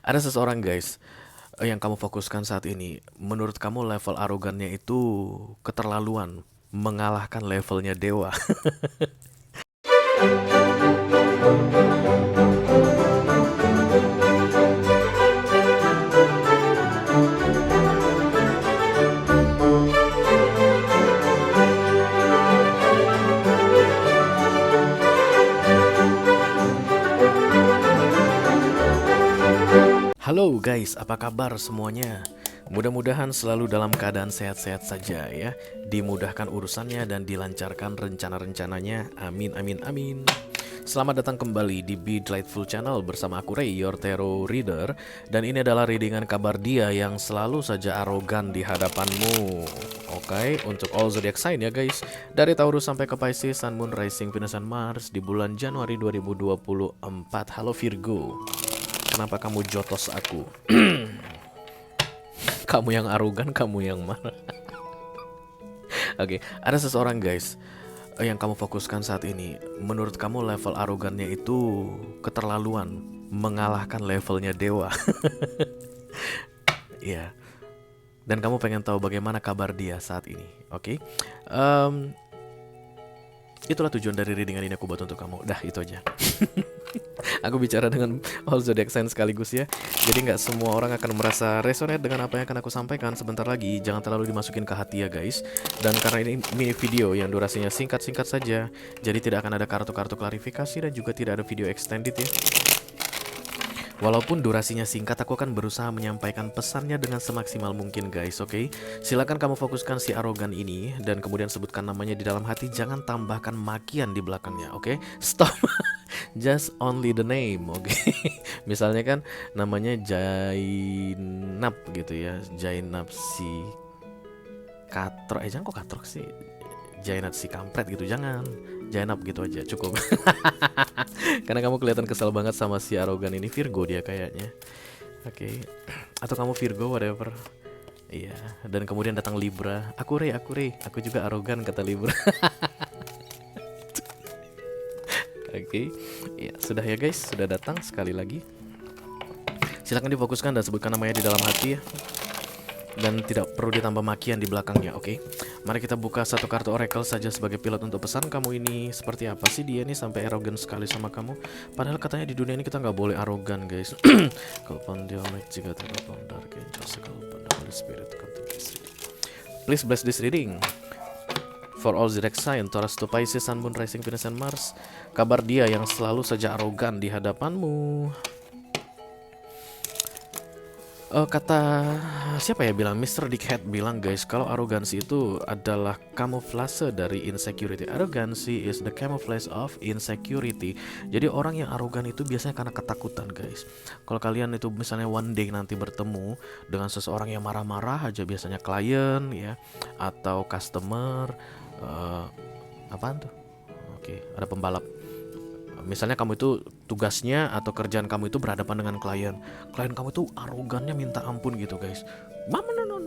Ada seseorang guys, yang kamu fokuskan saat ini. Menurut kamu level arogannya itu keterlaluan, mengalahkan levelnya dewa. Halo guys, apa kabar semuanya? Mudah-mudahan selalu dalam keadaan sehat-sehat saja ya. Dimudahkan urusannya dan dilancarkan rencana-rencananya. Amin amin amin. Selamat datang kembali di Be Delightful Channel bersama aku Ray, your tarot reader. Dan ini adalah readingan kabar dia yang selalu saja arogan di hadapanmu. Oke, untuk all zodiac sign ya guys. Dari Taurus sampai ke Pisces, Sun, Moon, Rising, Venus, dan Mars di bulan Januari 2024. Halo Virgo. Kenapa kamu jotos aku? Kamu yang arogan, kamu yang marah. Oke, ada seseorang guys, yang kamu fokuskan saat ini. Menurut kamu level arogannya itu keterlaluan, mengalahkan levelnya dewa. Iya. Dan kamu pengen tahu bagaimana kabar dia saat ini. Oke. Itulah tujuan dari readingan ini aku buat untuk kamu. Dah, itu aja. Aku bicara dengan all zodiac sign sekaligus ya. Jadi nggak semua orang akan merasa resonate dengan apa yang akan aku sampaikan sebentar lagi. Jangan terlalu dimasukin ke hati ya guys. Dan karena ini mini video yang durasinya singkat-singkat saja, jadi tidak akan ada kartu-kartu klarifikasi dan juga tidak ada video extended ya. Walaupun durasinya singkat, aku akan berusaha menyampaikan pesannya dengan semaksimal mungkin guys, oke? Silakan kamu fokuskan si arogan ini dan kemudian sebutkan namanya di dalam hati, jangan tambahkan makian di belakangnya, oke? Stop. Just only the name, oke? Misalnya kan namanya Jainab gitu ya, Jainab si Katrok, jangan kok Katrok sih, Jainab si kampret gitu, jangan. Jainab gitu aja, cukup. Karena kamu kelihatan kesal banget sama si arogan ini. Virgo dia kayaknya. Oke. Atau kamu Virgo whatever. Iya, dan kemudian datang Libra. Aku Rey, aku juga arogan kata Libra. Oke. Ya, sudah ya guys, sudah datang sekali lagi. Silakan difokuskan dan sebutkan namanya di dalam hati ya. Dan tidak perlu ditambah makian di belakangnya, oke? Mari kita buka satu kartu oracle saja sebagai pilot untuk pesan kamu ini. Seperti apa sih dia ini sampai arogan sekali sama kamu? Padahal katanya di dunia ini kita nggak boleh arogan guys. Kalpon dialek jika terkalpon dark angel sekalpon holy spirit please bless this reading for all zodiac sign Taurus to Pisces, Sun, Moon, Rising, Venus, and Mars. Kabar dia yang selalu saja arogan di hadapanmu. Kata siapa ya bilang, Mr. Dickhead bilang guys, kalau arogansi itu adalah kamuflase dari insecurity. Arogancy is the camouflage of insecurity. Jadi orang yang arogan itu biasanya karena ketakutan guys. Kalau kalian itu misalnya one day nanti bertemu dengan seseorang yang marah-marah aja, biasanya klien ya atau customer, apaan tuh? Oke, ada pembalap. Misalnya kamu itu tugasnya atau kerjaan kamu itu berhadapan dengan klien. Klien kamu itu arogannya minta ampun gitu guys. Mama no.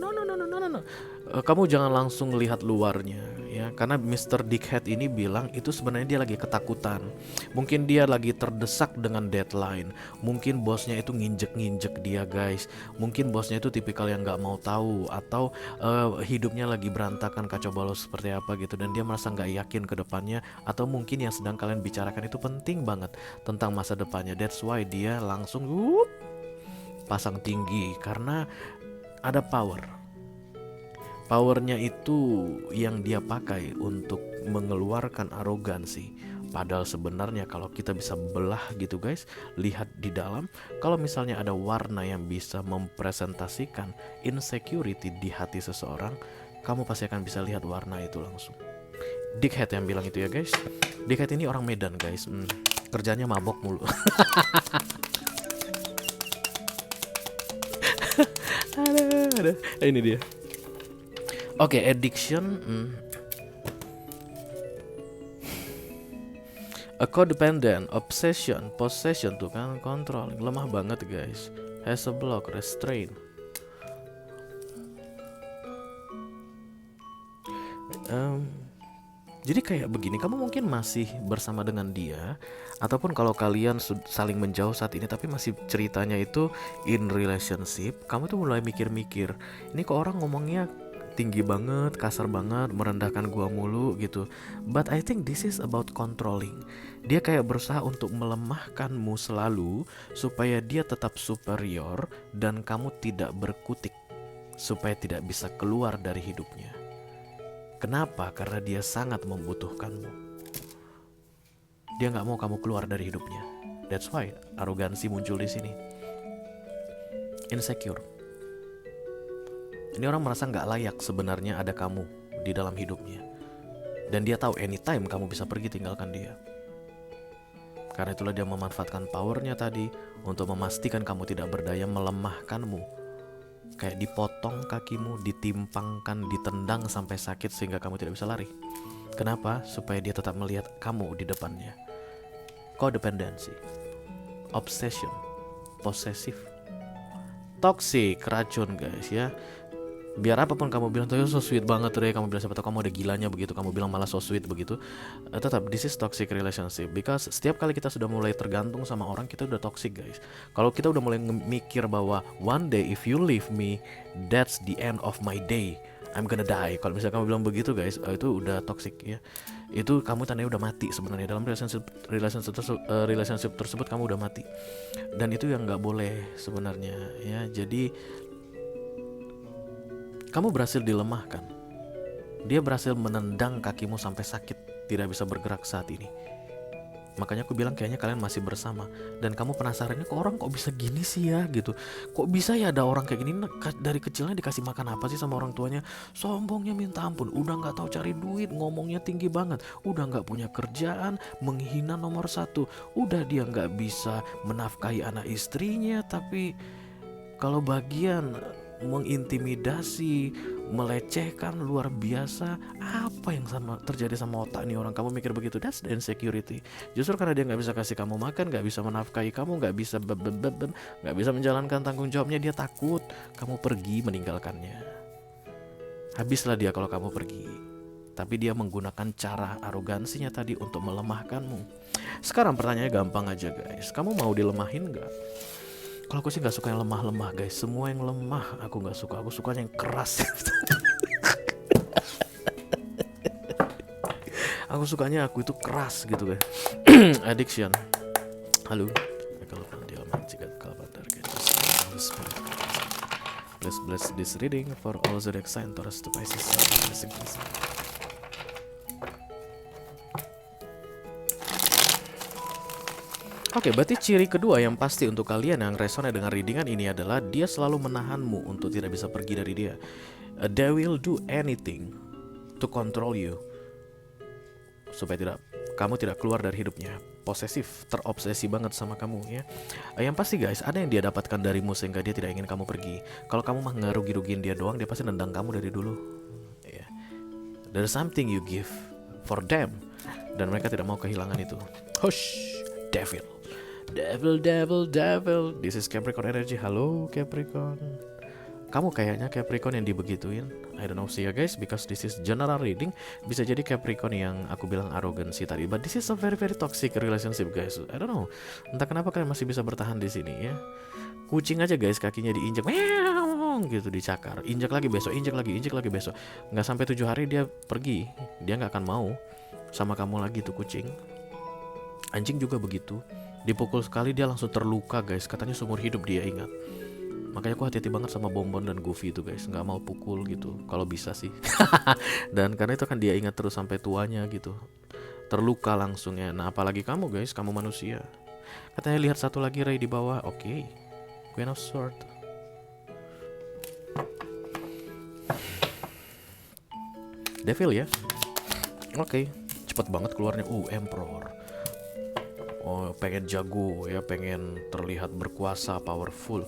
Kamu jangan langsung lihat luarnya ya, karena Mr. Dickhead ini bilang itu sebenarnya dia lagi ketakutan. Mungkin dia lagi terdesak dengan deadline. Mungkin bosnya itu nginjek-nginjek dia guys. Mungkin bosnya itu tipikal yang nggak mau tahu, atau hidupnya lagi berantakan kacau balau seperti apa gitu, dan dia merasa nggak yakin ke depannya. Atau mungkin yang sedang kalian bicarakan itu penting banget tentang masa depannya. That's why dia langsung pasang tinggi karena ada powernya itu yang dia pakai untuk mengeluarkan arogansi. Padahal sebenarnya kalau kita bisa belah gitu guys, lihat di dalam, kalau misalnya ada warna yang bisa mempresentasikan insecurity di hati seseorang, kamu pasti akan bisa lihat warna itu langsung. Dickhead yang bilang itu ya guys. Dickhead ini orang Medan guys, kerjanya mabok mulu. Ada. Ini dia. Oke, addiction, a codependent, obsession, possession tuh kan, controlling, lemah banget guys. Has a block, restraint. Jadi kayak begini, kamu mungkin masih bersama dengan dia, ataupun kalau kalian saling menjauh saat ini tapi masih ceritanya itu in relationship, kamu tuh mulai mikir-mikir, ini kok orang ngomongnya tinggi banget, kasar banget, merendahkan gua mulu gitu. But I think this is about controlling. Dia kayak berusaha untuk melemahkanmu selalu supaya dia tetap superior dan kamu tidak berkutik, supaya tidak bisa keluar dari hidupnya. Kenapa? Karena dia sangat membutuhkanmu. Dia nggak mau kamu keluar dari hidupnya. That's why arogansi muncul di sini. Insecure. Ini orang merasa nggak layak sebenarnya ada kamu di dalam hidupnya. Dan dia tahu anytime kamu bisa pergi tinggalkan dia. Karena itulah dia memanfaatkan powernya tadi untuk memastikan kamu tidak berdaya, melemahkanmu. Kayak dipotong kakimu, ditimpangkan, ditendang sampai sakit sehingga kamu tidak bisa lari. Kenapa? Supaya dia tetap melihat kamu di depannya. Codependency, obsession, possessive, toxic, racun guys ya. Biar apapun kamu bilang tuh so sweet banget tuh deh, kamu bilang siapa tau kamu ada gilanya begitu, kamu bilang malah so sweet begitu, tetap this is toxic relationship. Because setiap kali kita sudah mulai tergantung sama orang, kita udah toxic guys. Kalau kita udah mulai mikir bahwa one day if you leave me, that's the end of my day, I'm gonna die. Kalau misalnya kamu bilang begitu guys, itu udah toxic ya. Itu kamu tandanya udah mati sebenarnya dalam relationship tersebut kamu udah mati. Dan itu yang nggak boleh sebenarnya ya. Jadi kamu berhasil dilemahkan. Dia berhasil menendang kakimu sampai sakit, tidak bisa bergerak saat ini. Makanya aku bilang kayaknya kalian masih bersama. Dan kamu penasarannya, kok orang kok bisa gini sih ya gitu. Kok bisa ya ada orang kayak gini, dari kecilnya dikasih makan apa sih sama orang tuanya? Sombongnya minta ampun, udah gak tahu cari duit, ngomongnya tinggi banget, udah gak punya kerjaan, menghina nomor satu, udah dia gak bisa menafkahi anak istrinya. Tapi kalau bagian mengintimidasi, melecehkan luar biasa, apa yang terjadi sama otak nih orang? Kamu mikir begitu, that's the insecurity. Justru karena dia nggak bisa kasih kamu makan, nggak bisa menafkahi kamu, nggak bisa menjalankan tanggung jawabnya, dia takut kamu pergi meninggalkannya. Habislah dia kalau kamu pergi. Tapi dia menggunakan cara arogansinya tadi untuk melemahkanmu. Sekarang pertanyaannya gampang aja guys, kamu mau dilemahin nggak? Kalau aku sih gak suka yang lemah-lemah guys. Semua yang lemah aku gak suka. Aku sukanya yang keras. Aku sukanya aku itu keras gitu guys. Addiction. Halo. Please bless this reading for all zodiac sign Taurus to Pisces. Oke, berarti ciri kedua yang pasti untuk kalian yang resonate dengan readingan ini adalah dia selalu menahanmu untuk tidak bisa pergi dari dia. They will do anything to control you supaya kamu tidak keluar dari hidupnya. Posesif, terobsesi banget sama kamu ya. Yang pasti guys, ada yang dia dapatkan darimu sehingga dia tidak ingin kamu pergi. Kalau kamu mah ngerugi-rugiin dia doang, dia pasti nendang kamu dari dulu. There's something you give for them, dan mereka tidak mau kehilangan itu. Hush, devil. Devil. This is Capricorn energy. Halo Capricorn. Kamu kayaknya Capricorn yang dibegituin. I don't know, see ya guys, because this is general reading. Bisa jadi Capricorn yang aku bilang arogansi tadi. But this is a very very toxic relationship guys. I don't know. Entah kenapa kalian masih bisa bertahan di sini ya. Kucing aja guys, kakinya diinjak, gitu, dicakar. Injak lagi besok, injak lagi besok. Nggak sampai 7 hari dia pergi. Dia nggak akan mau sama kamu lagi tuh kucing. Anjing juga begitu. Dipukul sekali dia langsung terluka guys. Katanya seumur hidup dia ingat. Makanya aku hati-hati banget sama Bonbon dan Goofy itu guys. Gak mau pukul gitu, kalau bisa sih. Dan karena itu kan dia ingat terus sampai tuanya gitu. Terluka langsung ya. Nah apalagi kamu guys, kamu manusia. Katanya lihat satu lagi Ray di bawah. Oke. Queen of Sword. Devil ya. Oke. Cepet banget keluarnya. Emperor. Oh, pengen jago ya, pengen terlihat berkuasa, powerful.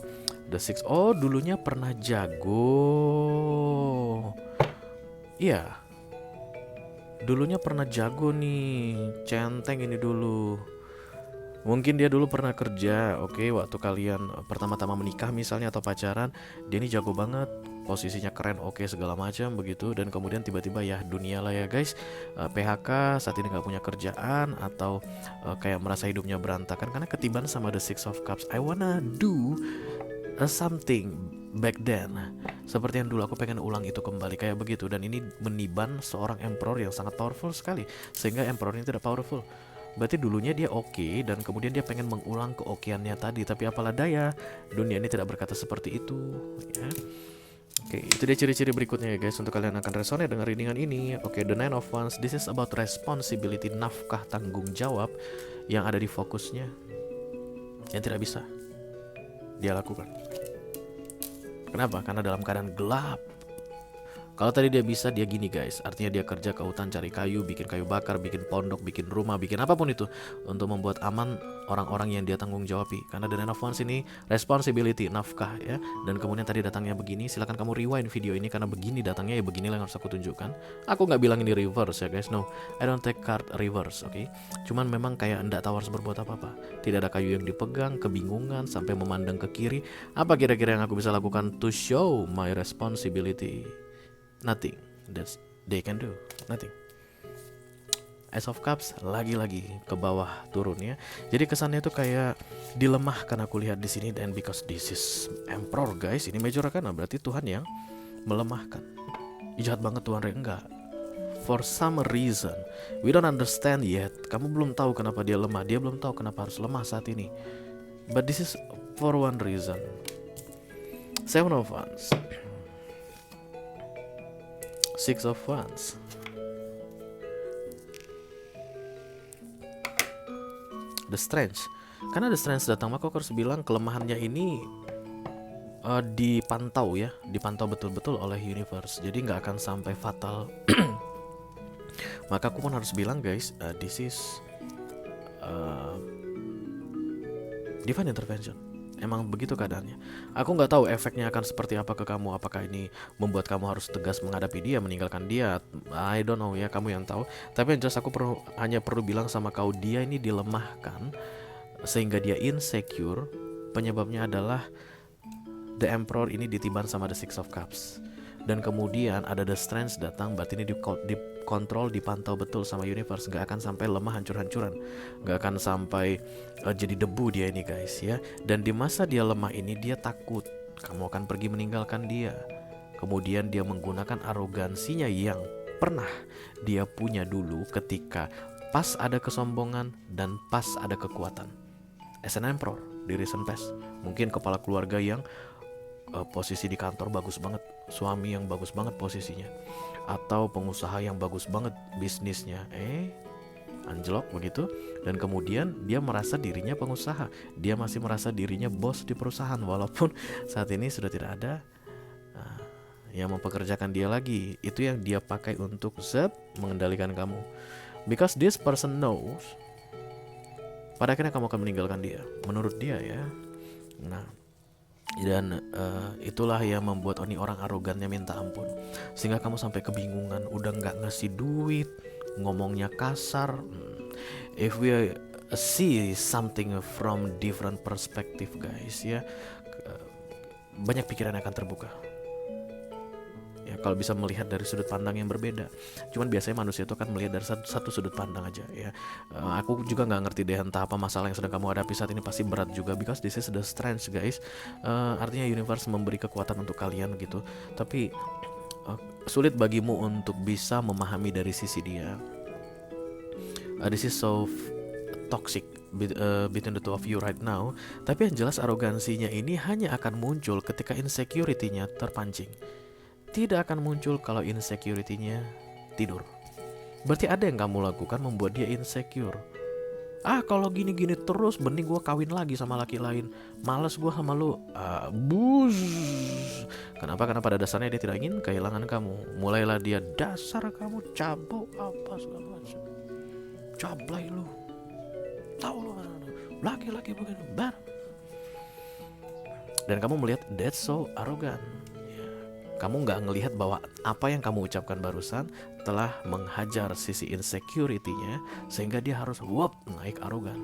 The Six. Oh, dulunya pernah jago. Iya. Dulunya pernah jago nih. Centeng ini dulu. Mungkin dia dulu pernah kerja. Oke, waktu kalian pertama-tama menikah misalnya atau pacaran, dia ini jago banget, posisinya keren, oke, segala macam begitu, dan kemudian tiba-tiba ya dunia lah ya guys, PHK, saat ini nggak punya kerjaan, atau kayak merasa hidupnya berantakan karena ketiban sama the Six of Cups. I wanna do something back then, seperti yang dulu aku pengen ulang itu kembali kayak begitu. Dan ini meniban seorang emperor yang sangat powerful sekali, sehingga emperor ini tidak powerful. Berarti dulunya dia oke, dan kemudian dia pengen mengulang keokeannya tadi, tapi apalah daya, dunia ini tidak berkata seperti itu ya. Oke, itu dia ciri-ciri berikutnya ya guys, untuk kalian akan resonate dengan readingan ini. Oke, the Nine of Wands, this is about responsibility, nafkah, tanggung jawab yang ada di fokusnya, yang tidak bisa dia lakukan. Kenapa? Karena dalam keadaan gelap. Kalau tadi dia bisa, dia gini guys, artinya dia kerja ke hutan cari kayu, bikin kayu bakar, bikin pondok, bikin rumah, bikin apapun itu untuk membuat aman orang-orang yang dia tanggung jawabi. Karena the Nine of Wands ini responsibility, nafkah ya. Dan kemudian tadi datangnya begini, silahkan kamu rewind video ini karena begini datangnya ya, beginilah yang harus aku tunjukkan. Aku nggak bilang ini reverse ya guys, no, I don't take card reverse, oke. Cuman memang kayak enggak tahu harus berbuat apa-apa. Tidak ada kayu yang dipegang, kebingungan sampai memandang ke kiri. Apa kira-kira yang aku bisa lakukan to show my responsibility? Nothing that they can do, nothing. Ace of Cups lagi-lagi ke bawah turun ya. Jadi kesannya itu kayak dilemahkan aku lihat di sini, dan because this is Emperor guys, ini Major Arcana, berarti Tuhan yang melemahkan. Jahat banget Tuhan Rey, enggak. For some reason we don't understand yet. Kamu belum tahu kenapa dia lemah, dia belum tahu kenapa harus lemah saat ini. But this is for one reason. Seven of Wands, Six of Wands, The Strength. Karena The Strength datang, maka aku harus bilang kelemahannya ini dipantau ya, dipantau betul-betul oleh universe. Jadi nggak akan sampai fatal. Maka aku pun harus bilang guys, this is divine intervention. Emang begitu keadaannya. Aku nggak tahu efeknya akan seperti apa ke kamu. Apakah ini membuat kamu harus tegas menghadapi dia, meninggalkan dia? I don't know ya, kamu yang tahu. Tapi yang jelas aku hanya perlu bilang sama kau, dia ini dilemahkan sehingga dia insecure. Penyebabnya adalah the Emperor ini ditiban sama the Six of Cups. Dan kemudian ada the Strength datang, berarti ini dikontrol, dipantau betul sama universe. Gak akan sampai lemah hancur-hancuran, gak akan sampai jadi debu dia ini guys ya. Dan di masa dia lemah ini, dia takut kamu akan pergi meninggalkan dia. Kemudian dia menggunakan arogansinya yang pernah dia punya dulu ketika pas ada kesombongan dan pas ada kekuatan. As an Emperor di recent past, mungkin kepala keluarga yang posisi di kantor bagus banget, suami yang bagus banget posisinya, atau pengusaha yang bagus banget bisnisnya, anjlok begitu. Dan kemudian dia merasa dirinya pengusaha, dia masih merasa dirinya bos di perusahaan, walaupun saat ini sudah tidak ada yang mempekerjakan dia lagi. Itu yang dia pakai untuk mengendalikan kamu, because this person knows pada akhirnya kamu akan meninggalkan dia, menurut dia ya. Nah, dan itulah yang membuat ini orang arogannya minta ampun, sehingga kamu sampai kebingungan, udah nggak ngasih duit, ngomongnya kasar. If we see something from different perspective guys ya, banyak pikiran akan terbuka ya, kalau bisa melihat dari sudut pandang yang berbeda. Cuman biasanya manusia itu kan melihat dari satu sudut pandang aja ya. Aku juga nggak ngerti deh entah apa masalah yang sedang kamu hadapi saat ini, pasti berat juga, because this is the strength guys. Artinya universe memberi kekuatan untuk kalian gitu, tapi sulit bagimu untuk bisa memahami dari sisi dia. This is so toxic between the two of you right now. Tapi yang jelas arogansinya ini hanya akan muncul ketika insecurity-nya terpancing. Tidak akan muncul kalau insecurity-nya tidur. Berarti ada yang kamu lakukan membuat dia insecure. Kalau gini-gini terus, mending gue kawin lagi sama laki lain, males gue sama lu. Bus. Kenapa? Karena pada dasarnya dia tidak ingin kehilangan kamu. Mulailah dia, dasar kamu cabut apa segala macam, cablay lu, tahu lu laki-laki begini bar. Dan kamu melihat that's so arrogant. Kamu nggak ngelihat bahwa apa yang kamu ucapkan barusan telah menghajar sisi insecurity-nya, sehingga dia harus naik arogan.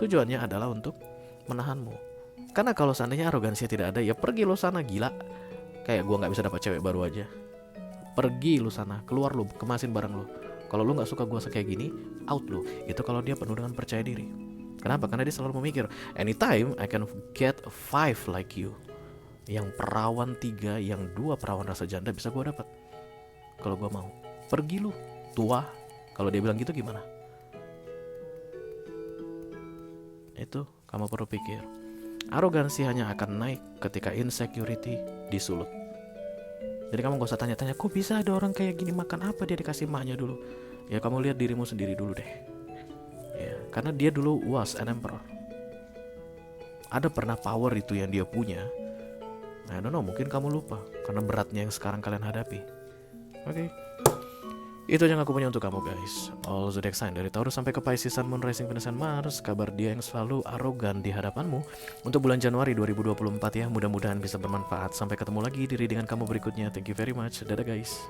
Tujuannya adalah untuk menahanmu. Karena kalau seandainya arogansinya tidak ada, ya pergi lo sana gila. Kayak gua nggak bisa dapat cewek baru aja. Pergi lu sana, keluar lu, kemasin barang lu. Kalau lu nggak suka gua kayak gini, out lu. Itu kalau dia penuh dengan percaya diri. Kenapa? Karena dia selalu memikir, anytime I can get 5 like you. Yang perawan 3, yang 2 perawan rasa janda bisa gua dapat. Kalau gua mau. Pergi lu, tua. Kalau dia bilang gitu gimana? Itu kamu perlu pikir. Arogansi hanya akan naik ketika insecurity disulut. Jadi kamu gak usah tanya-tanya, kok bisa ada orang kayak gini, makan apa dia dikasih maknya dulu. Ya kamu lihat dirimu sendiri dulu deh. Ya, karena dia dulu was an emperor. Ada pernah power itu yang dia punya. I don't know, mungkin kamu lupa karena beratnya yang sekarang kalian hadapi. Oke. Itu yang aku punya untuk kamu guys. All zodiac sign dari Taurus sampai ke Pisces, Sun, Moon, Rising, Venus, dan Mars. Kabar dia yang selalu arogan di hadapanmu untuk bulan Januari 2024 ya. Mudah-mudahan bisa bermanfaat. Sampai ketemu lagi di readingan kamu berikutnya. Thank you very much. Dadah guys.